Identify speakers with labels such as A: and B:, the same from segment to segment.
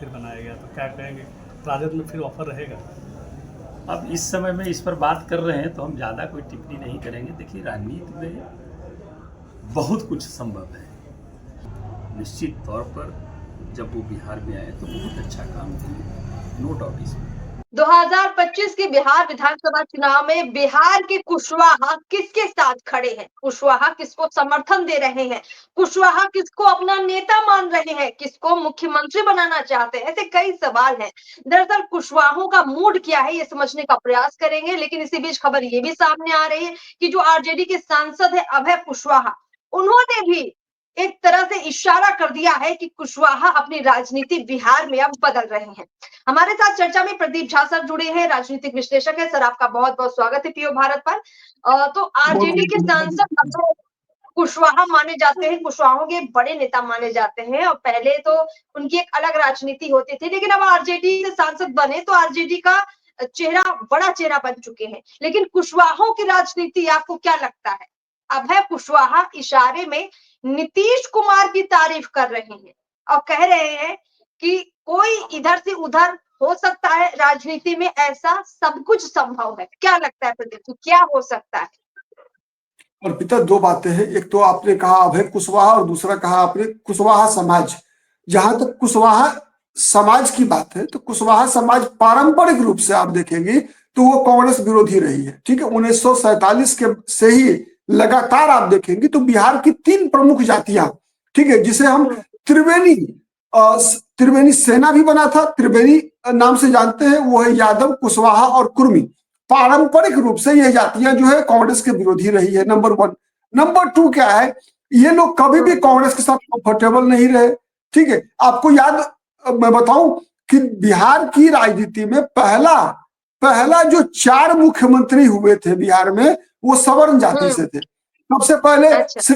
A: मुख्यमंत्री बनाया गया, तो क्या कहेंगे, राजद में फिर ऑफर रहेगा?
B: अब इस समय में इस पर बात कर रहे हैं तो हम ज़्यादा कोई टिप्पणी नहीं करेंगे। देखिए, राजनीति में बहुत कुछ संभव है। निश्चित तौर पर जब वो बिहार में आए तो बहुत अच्छा काम किए, नो डाउट इसमें।
C: 2025 के बिहार विधानसभा चुनाव में बिहार के कुशवाहा किसके साथ खड़े हैं, कुशवाहा किसको समर्थन दे रहे हैं, कुशवाहा किसको अपना नेता मान रहे हैं, किसको मुख्यमंत्री बनाना चाहते हैं, ऐसे कई सवाल हैं। दरअसल कुशवाहों का मूड क्या है ये समझने का प्रयास करेंगे, लेकिन इसी बीच खबर ये भी सामने आ रही है कि जो आरजेडी के सांसद है अभय कुशवाहा, उन्होंने भी एक तरह से इशारा कर दिया है कि कुशवाहा अपनी राजनीति बिहार में अब बदल रहे हैं। हमारे साथ चर्चा में प्रदीप झा सर जुड़े हैं, राजनीतिक विश्लेषक है। सर, आपका बहुत बहुत स्वागत है पीओ भारत पर। तो आरजेडी के सांसद कुशवाहा माने जाते हैं, कुशवाहों के बड़े नेता माने जाते हैं, और पहले तो उनकी एक अलग राजनीति होती थी, लेकिन अब आरजेडी से सांसद बने तो आरजेडी का चेहरा बड़ा चेहरा बन चुके हैं। लेकिन कुशवाहों की राजनीति आपको क्या लगता है? अभय कुशवाहा इशारे में नीतीश कुमार की तारीफ कर रहे हैं और कह रहे हैं कि कोई इधर से उधर हो सकता है, राजनीति में ऐसा सब कुछ संभव है। क्या लगता है प्रदीप, क्या हो सकता है?
D: और पिता, दो बातें हैं। एक तो आपने कहा अभय कुशवाहा और दूसरा कहा आपने कुशवाहा समाज। जहां तक कुशवाहा समाज की बात है तो कुशवाहा समाज पारंपरिक रूप से आप देखेंगे तो वो कांग्रेस विरोधी रही है। ठीक है, 1947 के से ही लगातार आप देखेंगे तो बिहार की तीन प्रमुख जातियां, ठीक है, जिसे हम त्रिवेणी सेना भी बना था, त्रिवेणी नाम से जानते हैं, वो है यादव, कुशवाहा और कुर्मी। पारंपरिक रूप से ये जातियां जो है कांग्रेस के विरोधी रही है, नंबर वन। नंबर टू क्या है, ये लोग कभी भी कांग्रेस के साथ कंफर्टेबल नहीं रहे। ठीक है, आपको याद मैं बताऊं कि बिहार की राजनीति में पहला जो 4 मुख्यमंत्री हुए थे बिहार में, वो सवर्ण जाति से थे। सबसे पहले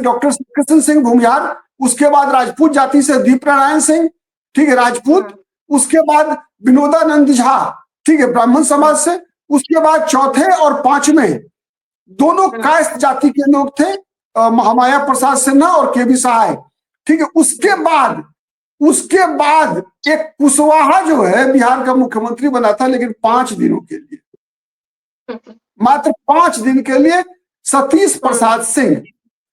D: डॉक्टर कृष्ण सिंह भूमिहार, उसके बाद राजपूत जाति से दीप नारायण सिंह, ठीक है, राजपूत। उसके बाद विनोदानंद झा, ठीक है, ब्राह्मण समाज से। उसके बाद चौथे और पांचवें दोनों कायस्थ जाति के लोग थे, महामाया प्रसाद सिन्हा और केबी सहाय। ठीक है, उसके बाद एक कुशवाहा जो है बिहार का मुख्यमंत्री बना था, लेकिन 5 दिनों के लिए, मात्र 5 दिन के लिए, सतीश प्रसाद सिंह।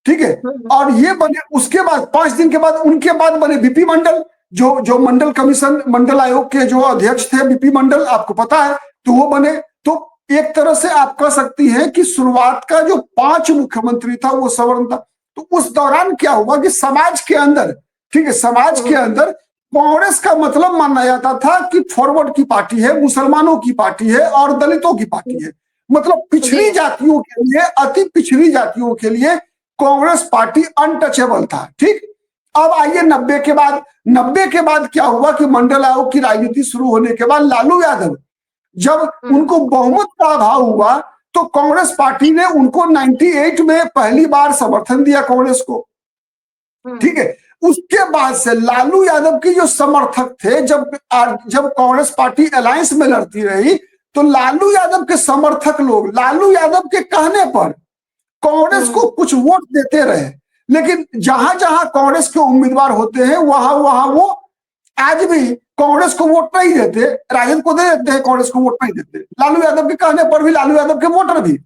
D: ठीक है, और ये बने उसके बाद 5 दिन के बाद उनके बाद बने बीपी मंडल, जो मंडल कमीशन, मंडल आयोग के जो अध्यक्ष थे बीपी मंडल, आपको पता है, तो वो बने। तो एक तरह से आप कह सकती हैं कि शुरुआत का जो 5 मुख्यमंत्री था वो सवर्ण था। तो उस दौरान क्या हुआ कि समाज के अंदर, ठीक है, समाज के अंदर कांग्रेस का मतलब माना जाता था कि फॉरवर्ड की पार्टी है, मुसलमानों की पार्टी है और दलितों की पार्टी है। मतलब पिछड़ी जातियों के लिए, अति पिछड़ी जातियों के लिए कांग्रेस पार्टी अनटचेबल था। ठीक, अब आइए 90 के बाद क्या हुआ कि मंडल आयोग की राजनीति शुरू होने के बाद लालू यादव, जब उनको बहुमत का अभाव हुआ तो कांग्रेस पार्टी ने उनको 98 में पहली बार समर्थन दिया कांग्रेस को। ठीक है, उसके बाद से लालू यादव की जो समर्थक थे, जब कांग्रेस पार्टी अलायंस में लड़ती रही तो लालू यादव के समर्थक लोग लालू यादव के कहने पर कांग्रेस को कुछ वोट देते रहे। लेकिन जहां जहां कांग्रेस के उम्मीदवार होते हैं वहां वो आज भी कांग्रेस को वोट नहीं देते, राजद को दे देते हैं, कांग्रेस को वोट नहीं देते। लालू यादव के कहने पर भी लालू यादव के वोटर भी।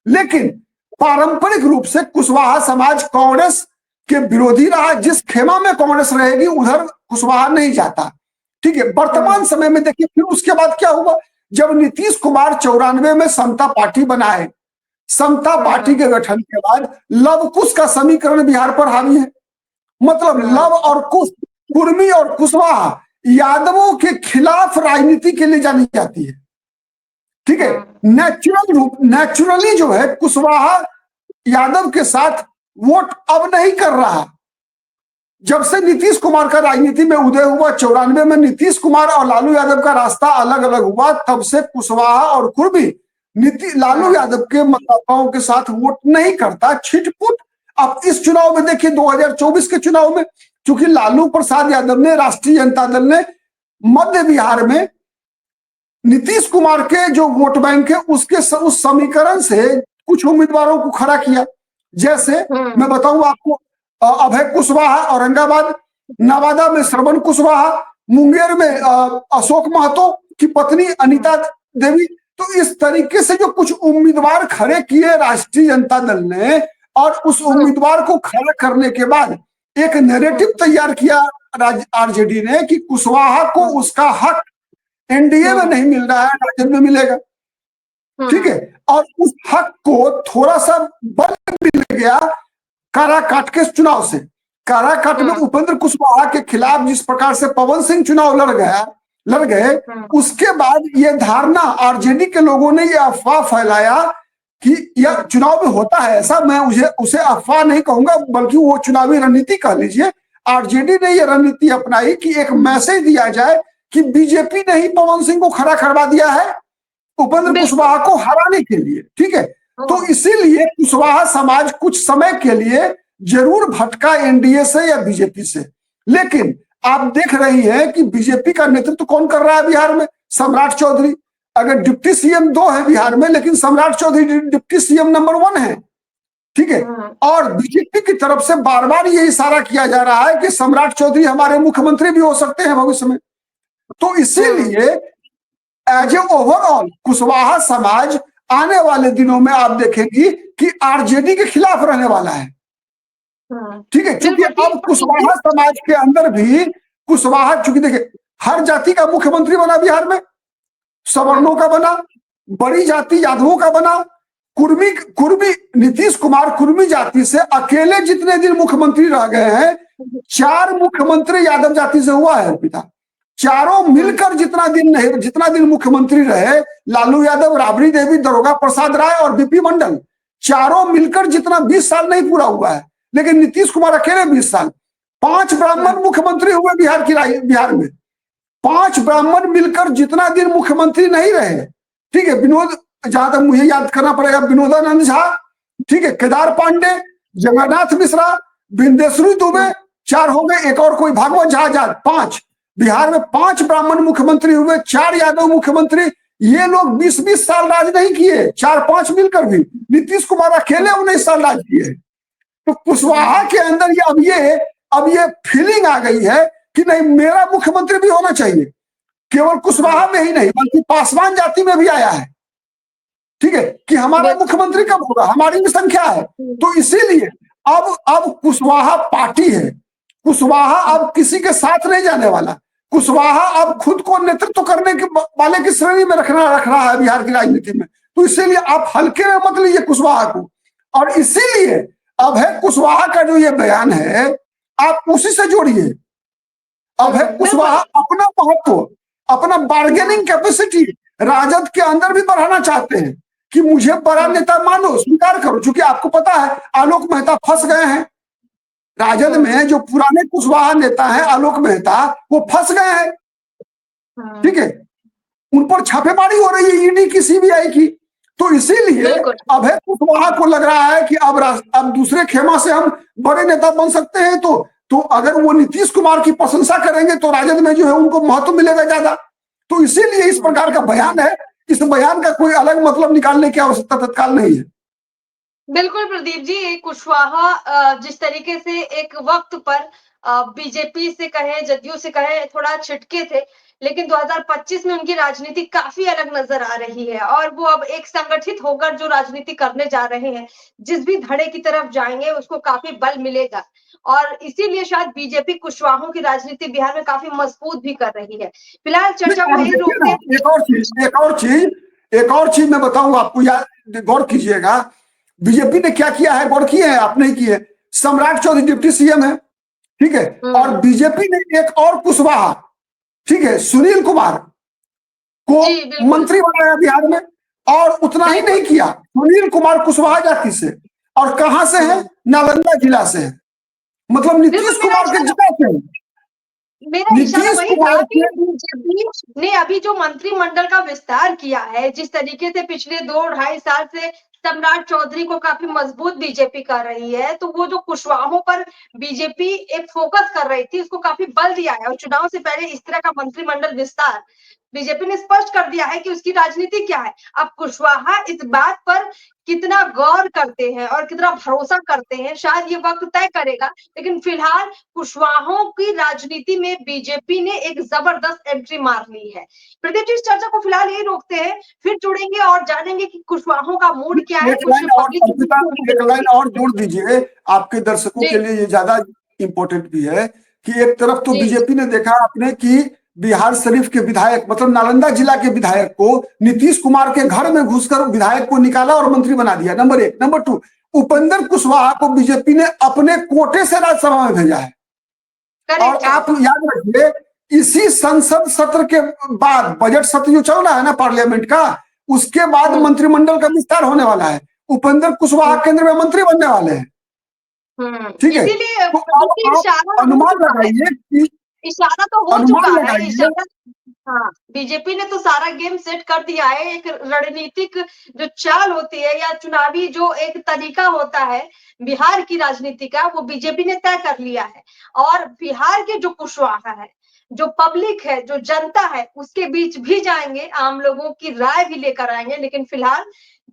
D: लेकिन पारंपरिक रूप से कुशवाहा समाज कांग्रेस के विरोधी रहा। जिस खेमा में कांग्रेस रहेगी उधर कुशवाहा नहीं जाता। ठीक है, वर्तमान समय में देखिए फिर उसके बाद क्या हुआ, जब नीतीश कुमार 94 में समता पार्टी बनाए, समता पार्टी के गठन के बाद लव कुश का समीकरण बिहार पर हावी है। मतलब लव और कुश, कुर्मी और कुशवाहा यादवों के खिलाफ राजनीति के लिए जानी जाती है। ठीक है, नेचुरली जो है कुशवाहा यादव के साथ वोट अब नहीं कर रहा। जब से नीतीश कुमार का राजनीति में उदय हुआ, 94 में नीतीश कुमार और लालू यादव का रास्ता अलग अलग हुआ, तब से कुशवाहा और कुर्मी लालू यादव के मतदाताओं के साथ वोट नहीं करता, छिटपुट। अब इस चुनाव में देखिए, 2024 के चुनाव में, चूंकि लालू प्रसाद यादव ने, राष्ट्रीय जनता दल ने मध्य बिहार में नीतीश कुमार के जो वोट बैंक है उस समीकरण से कुछ उम्मीदवारों को खड़ा किया। जैसे मैं बताऊं आपको, अभय कुशवाहा औरंगाबाद, नवादा में श्रवण कुशवाहा, मुंगेर में अशोक महतो की पत्नी अनीता देवी। तो इस तरीके से जो कुछ उम्मीदवार खड़े किए राष्ट्रीय जनता दल ने, और उस उम्मीदवार को खड़ा करने के बाद एक नैरेटिव तैयार किया आरजेडी ने कि कुशवाहा को उसका हक एनडीए में नहीं मिल रहा है, राजद में मिलेगा। ठीक है, और उस हक को थोड़ा सा बल मिल गया काराकाट के चुनाव से। काराकाट में उपेंद्र कुशवाहा के खिलाफ जिस प्रकार से पवन सिंह चुनाव लड़ गए, उसके बाद ये धारणा आरजेडी के लोगों ने ये अफवाह फैलाया कि यह चुनाव में होता है ऐसा। मैं उसे अफवाह नहीं कहूंगा, बल्कि वो चुनावी रणनीति कह लीजिए। आरजेडी ने यह रणनीति अपनाई कि एक मैसेज दिया जाए कि बीजेपी ने ही पवन सिंह को खड़ा करवा दिया है उपेंद्र कुशवाहा को हराने के लिए। ठीक है, तो इसीलिए कुशवाहा समाज कुछ समय के लिए जरूर भटका एनडीए से या बीजेपी से। लेकिन आप देख रही हैं कि बीजेपी का नेतृत्व कौन कर रहा है बिहार में? सम्राट चौधरी। अगर डिप्टी सीएम 2 है बिहार में, लेकिन सम्राट चौधरी डिप्टी सीएम नंबर 1 है। ठीक है, और बीजेपी की तरफ से बार बार ये इशारा किया जा रहा है कि सम्राट चौधरी हमारे मुख्यमंत्री भी हो सकते हैं भविष्य में। तो इसीलिए एज ए ओवरऑल कुशवाहा समाज आने वाले दिनों में आप देखेंगी कि आरजेडी के खिलाफ रहने वाला है। ठीक है, क्योंकि अब कुशवाहा समाज के अंदर भी कुशवाहा, चूंकि देखिए हर जाति का मुख्यमंत्री बना बिहार में, सवर्णों का बना, बड़ी जाति यादवों का बना, कुर्मी नीतीश कुमार कुर्मी जाति से अकेले जितने दिन मुख्यमंत्री रह गए हैं, 4 मुख्यमंत्री यादव जाति से हुआ है पिता। चारों मिलकर जितना दिन मुख्यमंत्री रहे, लालू यादव, राबड़ी देवी, दरोगा प्रसाद राय और बीपी मंडल, चारों मिलकर जितना 20 साल नहीं पूरा हुआ है। लेकिन नीतीश कुमार अकेले 20 साल। 5 ब्राह्मण मुख्यमंत्री हुए बिहार में। 5 ब्राह्मण मिलकर जितना दिन मुख्यमंत्री नहीं रहे। ठीक है, विनोद, जहां तक मुझे याद करना पड़ेगा, विनोदानंद झा, ठीक है, केदार पांडे, जगन्नाथ मिश्रा, बिंदेश्वरी दुबे, 4 हो गए, एक और कोई भागवत झा, 5। बिहार में 5 ब्राह्मण मुख्यमंत्री हुए, 4 यादव मुख्यमंत्री। ये लोग 20-20 साल राज नहीं किए, 4-5 मिलकर भी। नीतीश कुमार अकेले 19 साल राज किए। तो कुशवाहा के अंदर अब ये फीलिंग आ गई है कि नहीं, मेरा मुख्यमंत्री भी होना चाहिए। केवल कुशवाहा में ही नहीं, बल्कि पासवान जाति में भी आया है। ठीक है, कि हमारा मुख्यमंत्री कब होगा, हमारी भी संख्या है। तो इसीलिए अब कुशवाहा पार्टी है। कुशवाहा अब किसी के साथ नहीं जाने वाला। कुशवाहा अब खुद को नेतृत्व करने के वाले की श्रेणी में रख रहा है बिहार की राजनीति में। तो इसीलिए आप हल्के में मत लीजिए कुशवाहा को। और इसीलिए अब है कुशवाहा का जो ये बयान है, आप उसी से जोड़िए। अब है कुशवाहा अपना महत्व, अपना बार्गेनिंग कैपेसिटी राजद के अंदर भी बढ़ाना चाहते हैं कि मुझे बड़ा नेता मानो, स्वीकार करो। क्योंकि आपको पता है आलोक मेहता फंस गए हैं राजद में। जो पुराने कुशवाहा नेता हैं आलोक मेहता, वो फंस गए हैं। ठीक है, उन पर छापेमारी हो रही है ईडी की, सीबीआई की। तो इसीलिए अब है कुशवाहा को लग रहा है कि अब दूसरे खेमा से हम बड़े नेता बन सकते हैं। तो अगर वो नीतीश कुमार की प्रशंसा करेंगे तो राजद में जो है उनको महत्व मिलेगा ज्यादा। तो इसीलिए इस प्रकार का बयान है। इस बयान का कोई अलग मतलब निकालने की आवश्यकता तत्काल नहीं है।
C: बिल्कुल प्रदीप जी, कुशवाहा जिस तरीके से एक वक्त पर बीजेपी से कहे, जदयू से कहे, थोड़ा छिटके थे, लेकिन 2025 में उनकी राजनीति काफी अलग नजर आ रही है। और वो अब एक संगठित होकर जो राजनीति करने जा रहे हैं, जिस भी धड़े की तरफ जाएंगे उसको काफी बल मिलेगा। और इसीलिए शायद बीजेपी कुशवाहों की राजनीति बिहार में काफी मजबूत भी कर रही है। फिलहाल चर्चा को यही रोकते हैं।
D: एक और चीज मैं बताऊं आपको, याद गौर कीजिएगा। बीजेपी ने क्या किया है, गौर किए हैं आप? नहीं किए। सम्राट चौधरी डिप्टी सीएम है, ठीक है, और बीजेपी ने एक और कुशवाहा, ठीक है, सुनील कुमार को मंत्री बनाया बिहार में। और उतना ही नहीं किया, सुनील कुमार कुशवाहा जाति से, और कहां से है? नालंदा जिला से है। मतलब नीतीश कुमार के जिला से।
C: मेरा इशारा वही था कि बीजेपी ने अभी जो मंत्रिमंडल का विस्तार किया है, जिस तरीके से पिछले 2-2.5 साल से सम्राट चौधरी को काफी मजबूत बीजेपी कर रही है, तो वो जो कुशवाहों पर बीजेपी एक फोकस कर रही थी, उसको काफी बल दिया है। और चुनाव से पहले इस तरह का मंत्रिमंडल विस्तार बीजेपी ने स्पष्ट कर दिया है कि उसकी राजनीति क्या है। अब कुशवाहा इस बात पर कितना गौर करते हैं और कितना भरोसा करते हैं, शायद ये वक्त तय करेगा। लेकिन फिलहाल कुशवाहों की राजनीति में बीजेपी ने एक जबरदस्त एंट्री मार ली है। प्रदीप जी, इस चर्चा को फिलहाल यही रोकते हैं, फिर जुड़ेंगे और जानेंगे कि कुशवाहों का मूड क्या है।
D: एक लाइन और अर्पिता, एक लाइन और जोड़ दीजिए, आपके दर्शकों के लिए ये ज्यादा इंपॉर्टेंट भी है कि एक तरफ तो बीजेपी ने देखा आपने कि बिहार शरीफ के विधायक मतलब नालंदा जिला के विधायक को नीतीश कुमार के घर में घुसकर विधायक को निकाला और मंत्री बना दिया, नंबर 1। नंबर 2, उपेंद्र कुशवाहा को बीजेपी ने अपने कोटे से राज्यसभा में भेजा है। और आप याद रखिए, इसी संसद सत्र के बाद, बजट सत्र जो चल रहा है ना पार्लियामेंट का, उसके बाद मंत्रिमंडल का विस्तार होने वाला है। उपेंद्र कुशवाहा केंद्र में मंत्री बनने वाले हैं। ठीक है, तो आप अनुमान लगाइए कि
C: इशारा तो हो चुका है। इशारा, हाँ, बीजेपी ने तो सारा गेम सेट कर दिया है। एक रणनीतिक जो चाल होती है या चुनावी जो एक तरीका होता है बिहार की राजनीति का, वो बीजेपी ने तय कर लिया है। और बिहार के जो कुशवाहा है, जो पब्लिक है, जो जनता है, उसके बीच भी जाएंगे, आम लोगों की राय भी लेकर आएंगे। लेकिन फिलहाल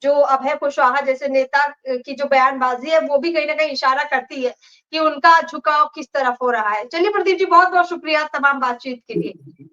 C: जो अभय कुशवाहा जैसे नेता की जो बयानबाजी है, वो भी कहीं ना कहीं इशारा करती है कि उनका झुकाव किस तरफ हो रहा है। चलिए प्रदीप जी, बहुत बहुत शुक्रिया तमाम बातचीत के लिए।